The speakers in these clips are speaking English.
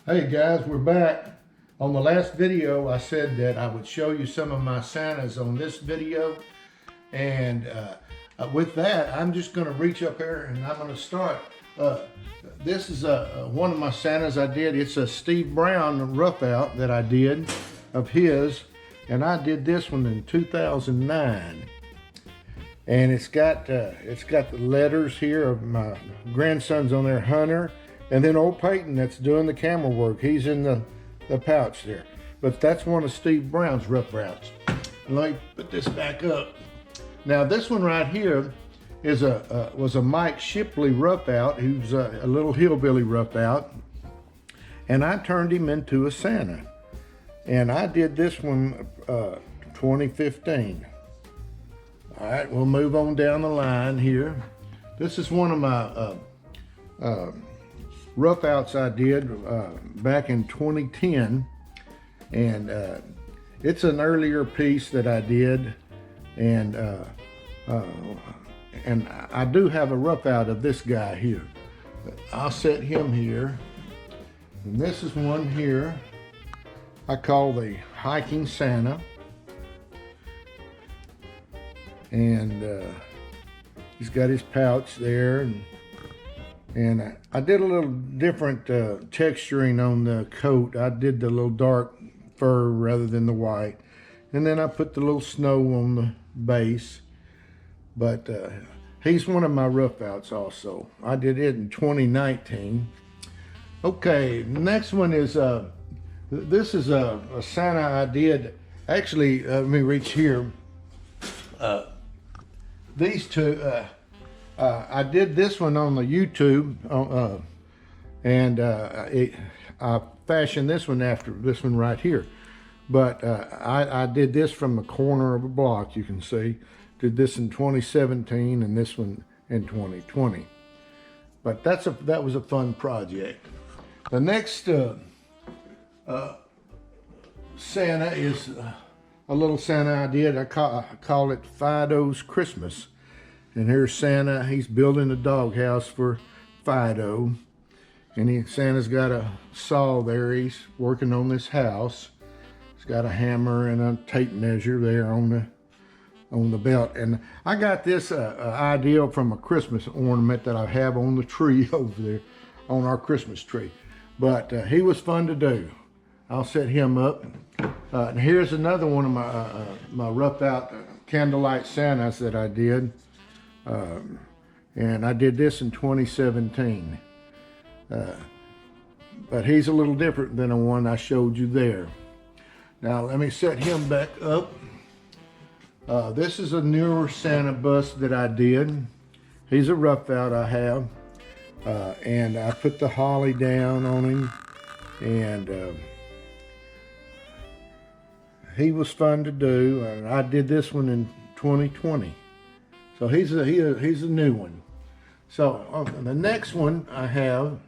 Hey guys, we're back. On the last video, I said that I would show you some of my Santas on this video. And with that, I'm just gonna reach up here and I'm gonna start. This is one of my Santas I did. It's a Steve Brown rough out that I did of his. And I did this one in 2009. And it's got the letters here of my grandsons on there, Hunter. And then old Peyton that's doing the camera work. He's in the pouch there. But that's one of Steve Brown's rough outs. Let me put this back up. Now this one right here is was a Mike Shipley rough out. He was a little hillbilly rough out. And I turned him into a Santa. And I did this one 2015. All right, we'll move on down the line here. This is one of my rough outs I did back in 2010, and it's an earlier piece that I did, and I do have a rough out of this guy here. I'll set him here, and this is one here I call the Hiking Santa, and he's got his pouch there, and I did a little different texturing on the coat. I did the little dark fur rather than the white. And then I put the little snow on the base. But he's one of my rough outs also. I did it in 2019. Okay, next one is, this is a Santa I did. Actually, let me reach here. These two, I did this one on the YouTube, and I fashioned this one after this one right here. But I did this from the corner of a block, you can see. Did this in 2017 and this one in 2020. But that was a fun project. The next Santa is a little Santa I did. I call it Fido's Christmas. And here's Santa. He's building a doghouse for Fido. And Santa's got a saw there. He's working on this house. He's got a hammer and a tape measure there on the belt. And I got this idea from a Christmas ornament that I have on the tree over there, on our Christmas tree. But he was fun to do. I'll set him up. And here's another one of my rough out candlelight Santas that I did. And I did this in 2017. But he's a little different than the one I showed you there. Now let me set him back up. This is a newer Santa bust that I did. He's a rough out I have. And I put the holly down on him. And he was fun to do. And I did this one in 2020. So he's a new one. So the next one I have,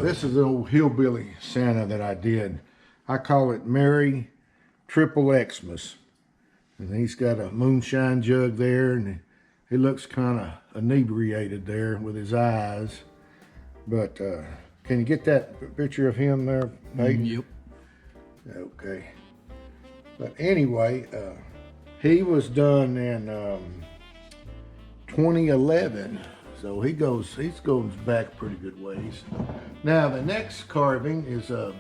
this is an old hillbilly Santa that I did. I call it Merry Triple Xmas. And he's got a moonshine jug there, and he looks kind of inebriated there with his eyes. But can you get that picture of him there, Peyton? Yep. Okay. But anyway, he was done in 2011, so he goes back pretty good ways. Now the next carving is a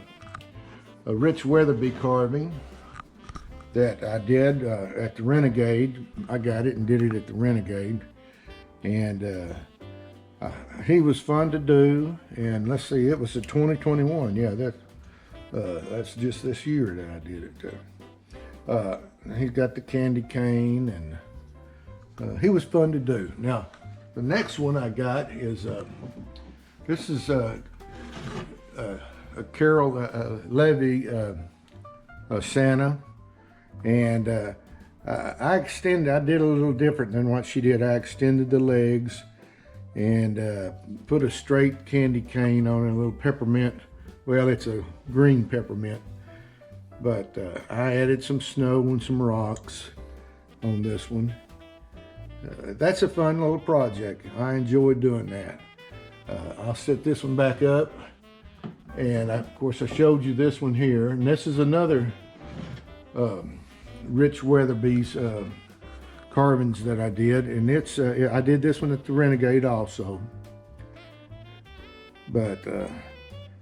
Rich Weatherby carving that I did at the Renegade. I got it and did it at the Renegade, and he was fun to do. And let's see, it was a 2021. Yeah, that's just this year that I did it. He's got the candy cane, and he was fun to do. Now, the next one I got is, this is a Carol Levy Santa, and I did a little different than what she did. I extended the legs and put a straight candy cane on it, a little peppermint. Well, it's a green peppermint. But I added some snow and some rocks on this one. That's a fun little project. I enjoyed doing that. I'll set this one back up. And of course I showed you this one here, and this is another Rich Weatherby's carvings that I did, and it's I did this one at the Renegade also. But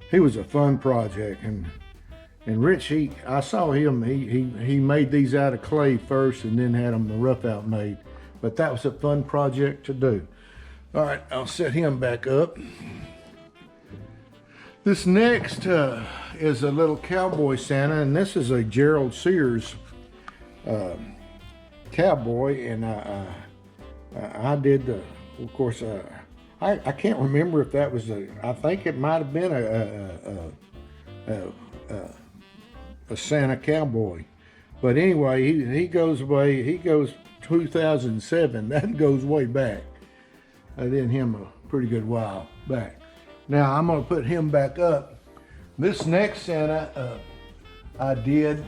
he was a fun project, and Rich, I saw him, he made these out of clay first and then had them the rough out made. But that was a fun project to do. All right, I'll set him back up. This next is a little cowboy Santa, and this is a Gerald Sears cowboy, and I did the, of course, I can't remember if that was I think it might have been a Santa cowboy. But anyway, he goes away, he goes 2007, that goes way back. I did him a pretty good while back. Now I'm gonna put him back up. This next Santa I did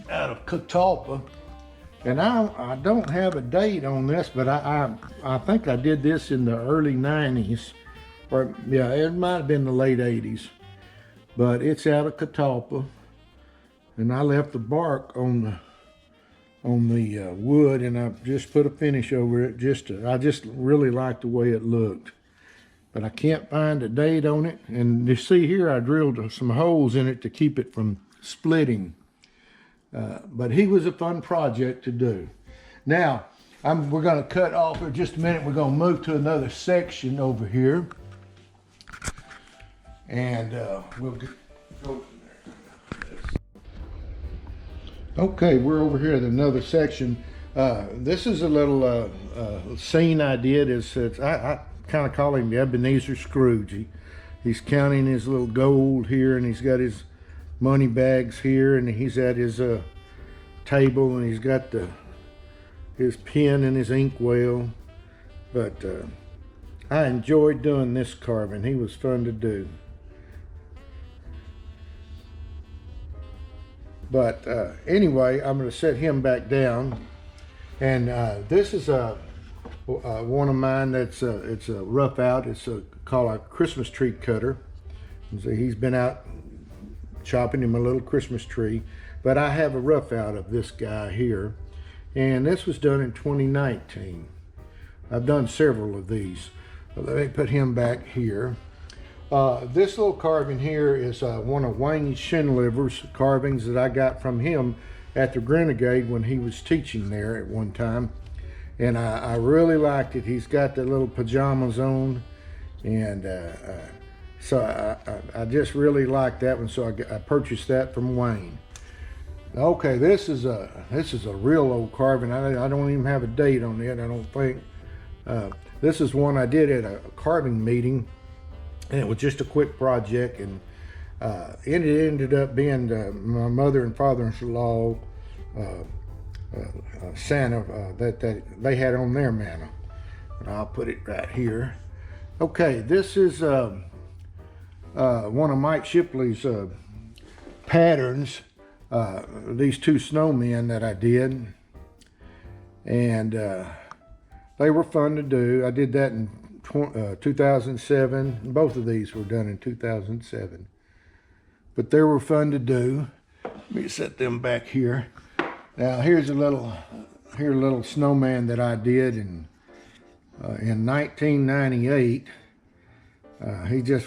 out of Catalpa, and I don't have a date on this, but I think I did this in the early 90s, or yeah, it might have been the late 80s, but it's out of Catalpa, and I left the bark on the wood, and I just put a finish over it. I just really liked the way it looked, but I can't find a date on it. And you see here, I drilled some holes in it to keep it from splitting. But he was a fun project to do. Now, we're going to cut off for just a minute. We're going to move to another section over here, and we'll go from there. Okay, we're over here at another section. This is a little scene I did. I kind of call him the Ebenezer Scrooge. He's counting his little gold here, and he's got his money bags here, and he's at his table, and he's got his pen and his inkwell. But I enjoyed doing this carving. He was fun to do. But anyway, I'm going to set him back down, and this is one of mine that's it's a rough out. It's called a Christmas tree cutter. And so he's been out chopping him a little Christmas tree, but I have a rough out of this guy here, and this was done in 2019. I've done several of these. Let me put him back here. This little carving here is one of Wayne Shinliver's carvings that I got from him at the Renegade when he was teaching there at one time, and I really liked it. He's got the little pajamas on, and so I just really liked that one, so I purchased that from Wayne. Okay, this is a real old carving. I don't even have a date on it, I don't think. This is one I did at a carving meeting, and it was just a quick project, and it ended up being my mother and father-in-law Santa that they had on their mantle. And I'll put it right here. Okay, this is one of Mike Shipley's patterns, these two snowmen that I did, and they were fun to do. I did that in 2007. Both of these were done in 2007, but they were fun to do. Let me set them back here. Now here's a little snowman that I did in 1998. He just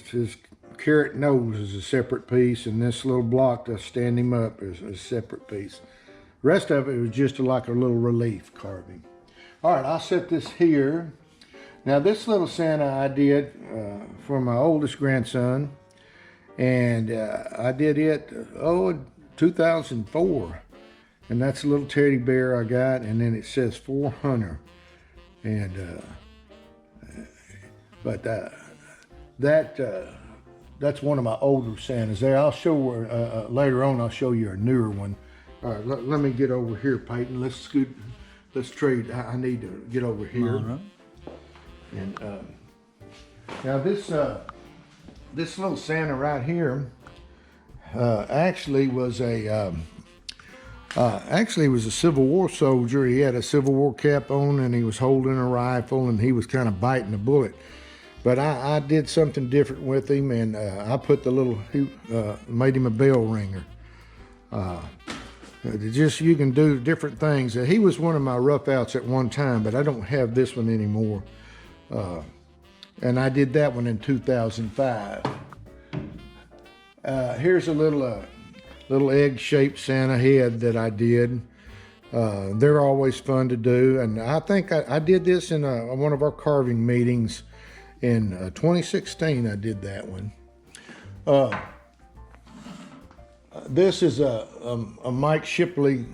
his carrot nose is a separate piece, and this little block to stand him up is a separate piece. The rest of it was just like a little relief carving. All right, I'll set this here. Now this little Santa I did for my oldest grandson, and I did it, in 2004. And that's a little teddy bear I got, and then it says for Hunter. And, that's one of my older Santas there. I'll show, later on, I'll show you a newer one. All right, let me get over here, Peyton. Let's trade. I need to get over here. Right. And now this little Santa right here actually was a Civil War soldier. He had a Civil War cap on, and he was holding a rifle, and he was kind of biting a bullet. But I did something different with him, and I put the little, made him a bell ringer. Just, you can do different things. He was one of my rough outs at one time, but I don't have this one anymore. And I did that one in 2005. Here's a little egg-shaped Santa head that I did. They're always fun to do, and I think I did this in one of our carving meetings in 2016. I did that one. This is a Mike Shipley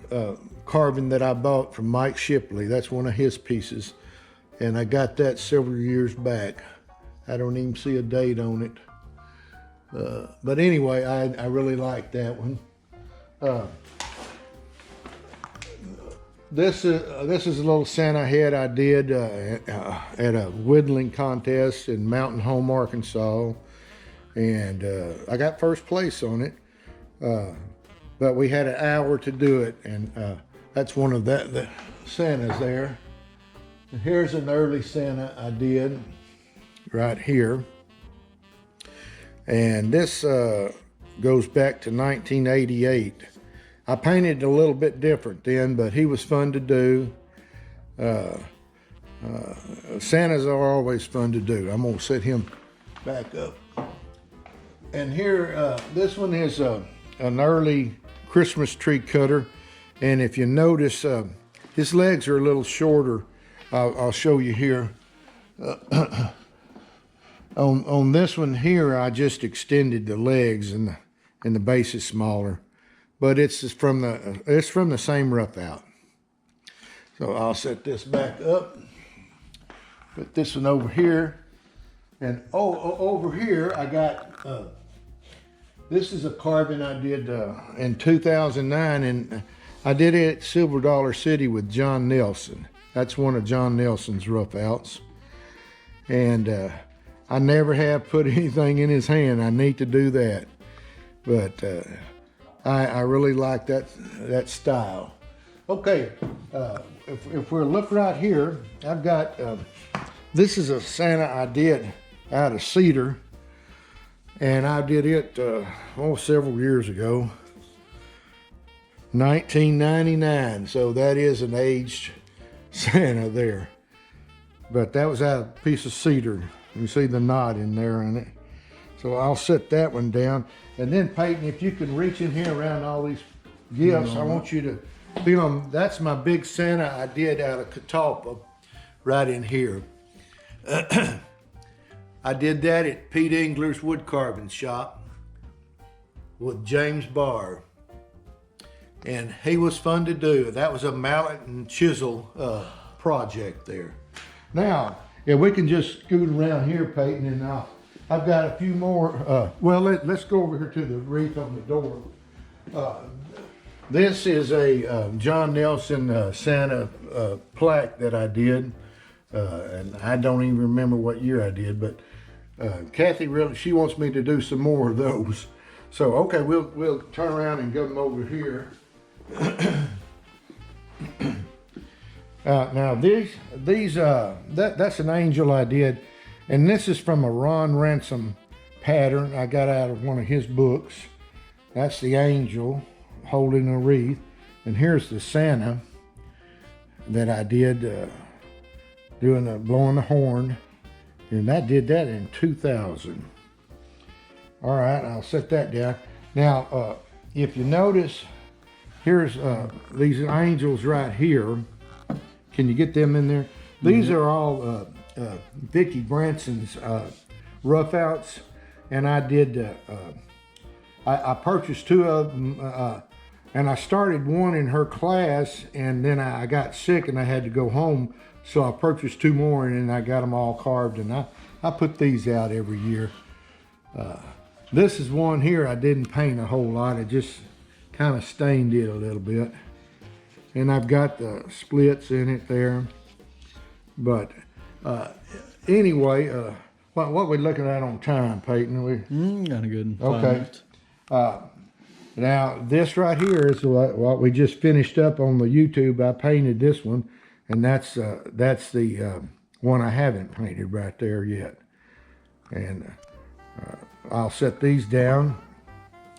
carving that I bought from Mike Shipley. That's one of his pieces, and I got that several years back. I don't even see a date on it. But anyway, I really like that one. This is a little Santa head I did at a whittling contest in Mountain Home, Arkansas, and I got first place on it. But we had an hour to do it, and that's one of the Santas there. And here's an early Santa I did right here. And this goes back to 1988. I painted a little bit different then, but he was fun to do. Santas are always fun to do. I'm gonna set him back up. And here, this one is an early Christmas tree cutter. And if you notice, his legs are a little shorter. I'll show you here. On this one here, I just extended the legs, and the base is smaller, but it's from the same rough out. So I'll set this back up, put this one over here, and over here I got this is a carving I did in 2009, and I did it at Silver Dollar City with John Nelson. That's one of John Nelson's rough outs, and I never have put anything in his hand. I need to do that. But I really like that style. Okay, if we look right here, I've got, this is a Santa I did out of cedar. And I did it, several years ago. 1999, so that is an aged Santa there. But that was out of a piece of cedar. You see the knot in there in it. So I'll set that one down. And then Peyton, if you can reach in here around all these gifts, I want you to feel them. That's my big Santa I did out of Catalpa, right in here. I did that at Pete Engler's wood carving shop with James Barr. And he was fun to do. That was a mallet and chisel project there. Now, yeah, we can just scoot around here, Peyton, and I've got a few more. Well, let's go over here to the wreath on the door. This is a John Nelson Santa plaque that I did, and I don't even remember what year I did, but Kathy she wants me to do some more of those. So okay, we'll turn around and get them over here. Now that's an angel I did, and this is from a Ron Ransom pattern I got out of one of his books. That's the angel holding a wreath, and here's the Santa that I did blowing the horn, and I did that in 2000. All right, I'll set that down. Now, if you notice, here's these angels right here. Can you get them in there? These are all Vicki Branson's rough outs, and I did. I purchased two of them, and I started one in her class, and then I got sick and I had to go home, so I purchased two more, and then I got them all carved, and I put these out every year. This is one here I didn't paint a whole lot. I just kind of stained it a little bit. And I've got the splits in it there. But anyway, what we looking at on time, Peyton? Got a good 5 okay. minutes. Now this right here is what we just finished up on the YouTube. I painted this one, and that's the one I haven't painted right there yet. And I'll set these down.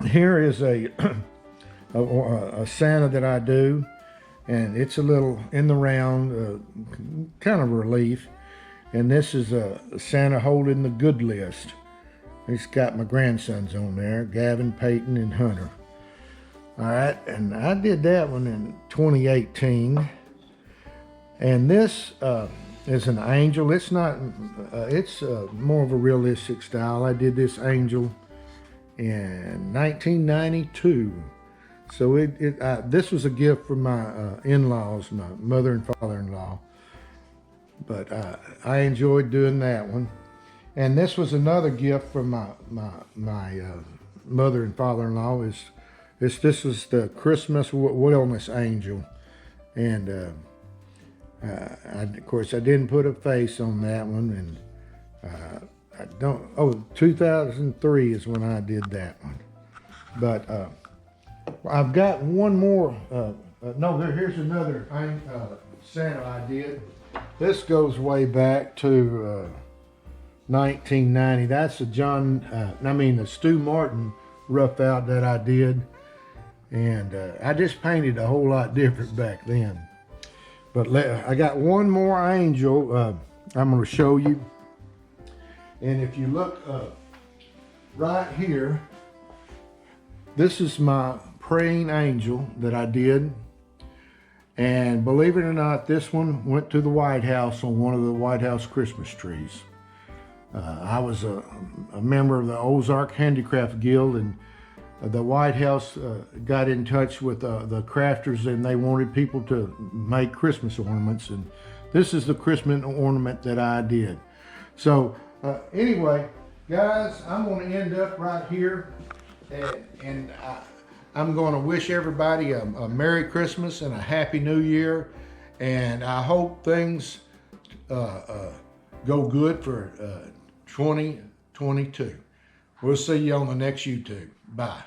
Here is a Santa that I do, and it's a little in the round, kind of relief. And this is a Santa holding the good list. It's got my grandsons on there, Gavin, Peyton, and Hunter. All right, and I did that one in 2018. And this is an angel. It's not, it's more of a realistic style. I did this angel in 1992. So this was a gift from my in-laws, my mother and father-in-law. But I enjoyed doing that one. And this was another gift from my mother and father-in-law. This was the Christmas Wellness Angel. And of course, I didn't put a face on that one. And 2003 is when I did that one. But I've got one more. Here's another Santa I did. This goes way back to 1990. That's the Stu Martin rough out that I did. And I just painted a whole lot different back then. But I got one more angel I'm going to show you. And if you look right here, this is my praying angel that I did. And believe it or not, this one went to the White House on one of the White House Christmas trees. I was a member of the Ozark Handicraft Guild, and the White House got in touch with the crafters, and they wanted people to make Christmas ornaments. And this is the Christmas ornament that I did. So anyway, guys, I'm going to end up right here. And I'm going to wish everybody a Merry Christmas and a Happy New Year. And I hope things go good for 2022. We'll see you on the next YouTube. Bye.